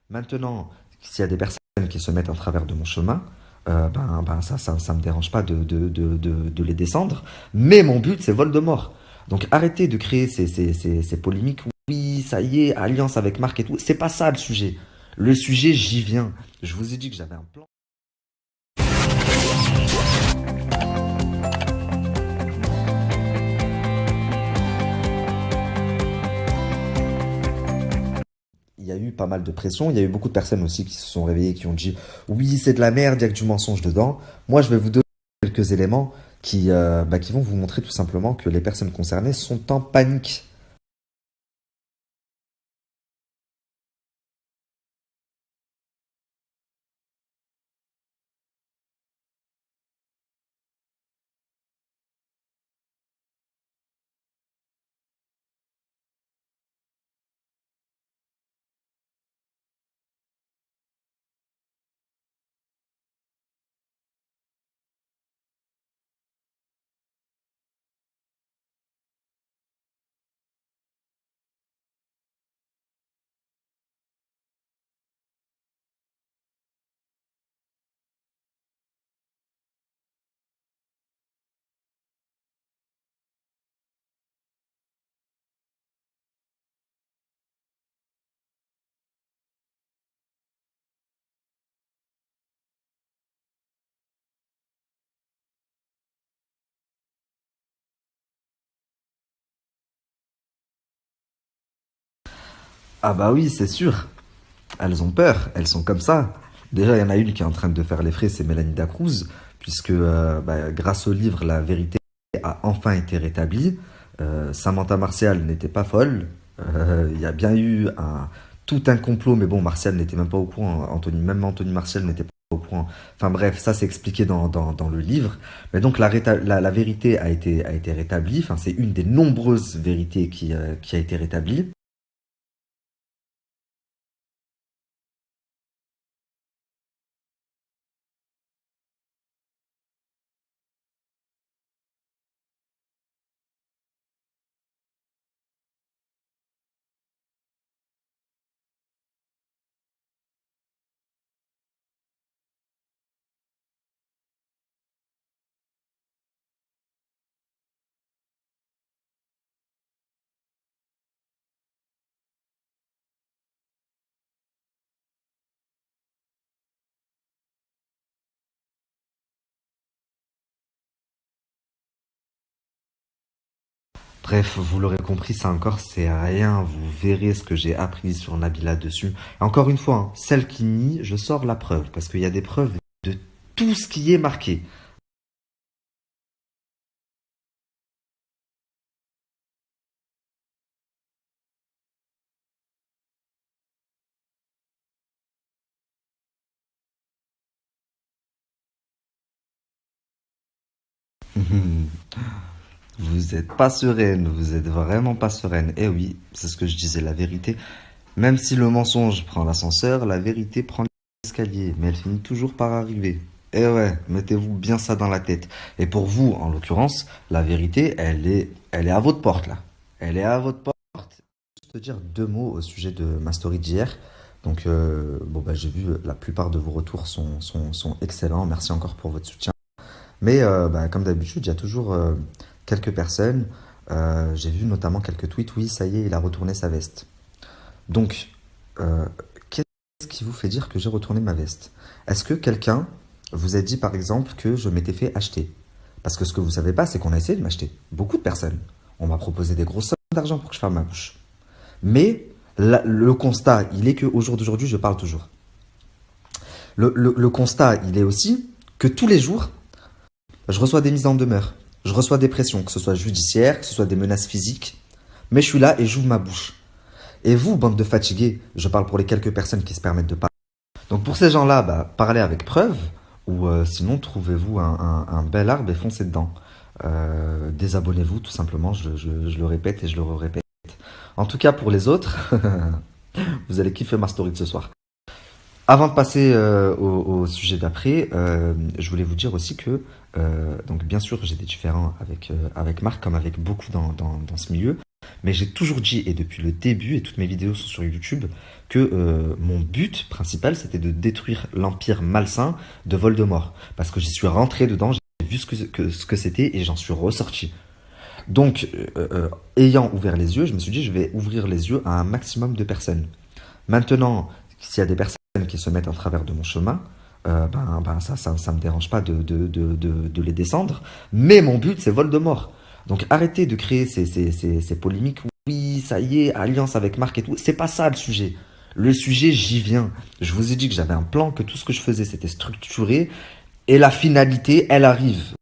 Maintenant, s'il y a des personnes qui se mettent en travers de mon chemin, ça me dérange pas de les descendre. Mais mon but, c'est Voldemort. Donc arrêtez de créer ces polémiques. Oui, ça y est, alliance avec Marc et tout. C'est pas ça le sujet. Le sujet, j'y viens. Je vous ai dit que j'avais un plan. Il y a eu pas mal de pression. Il y a eu beaucoup de personnes aussi qui se sont réveillées, qui ont dit oui, c'est de la merde, il y a que du mensonge dedans. Moi, je vais vous donner quelques éléments qui vont vous montrer tout simplement que les personnes concernées sont en panique. Ah bah oui, c'est sûr. Elles ont peur, elles sont comme ça. Déjà, il y en a une qui est en train de faire les frais, c'est Mélanie Dacruz, puisque grâce au livre, la vérité a enfin été rétablie. Samantha Martial n'était pas folle. Il y a bien eu tout un complot, mais bon, Martial n'était même pas au courant. Même Anthony Martial n'était pas au courant. Enfin bref, ça c'est expliqué dans le livre. Mais donc la vérité a été rétablie. Enfin, c'est une des nombreuses vérités qui a été rétablie. Bref, vous l'aurez compris, ça encore, c'est rien. Vous verrez ce que j'ai appris sur Nabila dessus. Et encore une fois, hein, celle qui nie, je sors la preuve, parce qu'il y a des preuves de tout ce qui est marqué. Vous êtes pas sereine, vous êtes vraiment pas sereine. Eh oui, c'est ce que je disais, la vérité. Même si le mensonge prend l'ascenseur, la vérité prend l'escalier, mais elle finit toujours par arriver. Eh ouais, mettez-vous bien ça dans la tête. Et pour vous, en l'occurrence, la vérité, elle est à votre porte là. Elle est à votre porte. Juste te dire deux mots au sujet de ma story d'hier. Donc, j'ai vu la plupart de vos retours sont excellents. Merci encore pour votre soutien. Mais comme d'habitude, il y a toujours quelques personnes. J'ai vu notamment quelques tweets. Oui, ça y est, il a retourné sa veste. Donc, euh, qu'est-ce qui vous fait dire que j'ai retourné ma veste? Est-ce que quelqu'un vous a dit par exemple que je m'étais fait acheter? Parce que ce que vous savez pas, c'est qu'on a essayé de m'acheter. Beaucoup de personnes. On m'a proposé des grosses sommes d'argent pour que je ferme ma bouche. Mais le constat, il est qu'au jour d'aujourd'hui, je parle toujours. Le constat, il est aussi que tous les jours, je reçois des mises en demeure. Je reçois des pressions, que ce soit judiciaire, que ce soit des menaces physiques. Mais je suis là et j'ouvre ma bouche. Et vous, bande de fatigués, je parle pour les quelques personnes qui se permettent de parler. Donc pour ces gens-là, parlez avec preuve, ou sinon trouvez-vous un bel arbre et foncez dedans. Désabonnez-vous tout simplement, je le répète et je le répète. En tout cas pour les autres, vous allez kiffer ma story de ce soir. Avant de passer au sujet d'après, je voulais vous dire aussi que, donc bien sûr j'étais différent avec Marc, comme avec beaucoup dans ce milieu, mais j'ai toujours dit, et depuis le début, et toutes mes vidéos sont sur YouTube, que mon but principal, c'était de détruire l'empire malsain de Voldemort. Parce que j'y suis rentré dedans, j'ai vu ce que c'était et j'en suis ressorti. Donc, ayant ouvert les yeux, je me suis dit, je vais ouvrir les yeux à un maximum de personnes. Maintenant, s'il y a des personnes qui se mettent en travers de mon chemin, ça me dérange pas de les descendre. Mais mon but, c'est Voldemort. Donc arrêtez de créer ces polémiques. Oui, ça y est, alliance avec Marc et tout. C'est pas ça le sujet. Le sujet, j'y viens. Je vous ai dit que j'avais un plan, que tout ce que je faisais, c'était structuré. Et la finalité, elle arrive.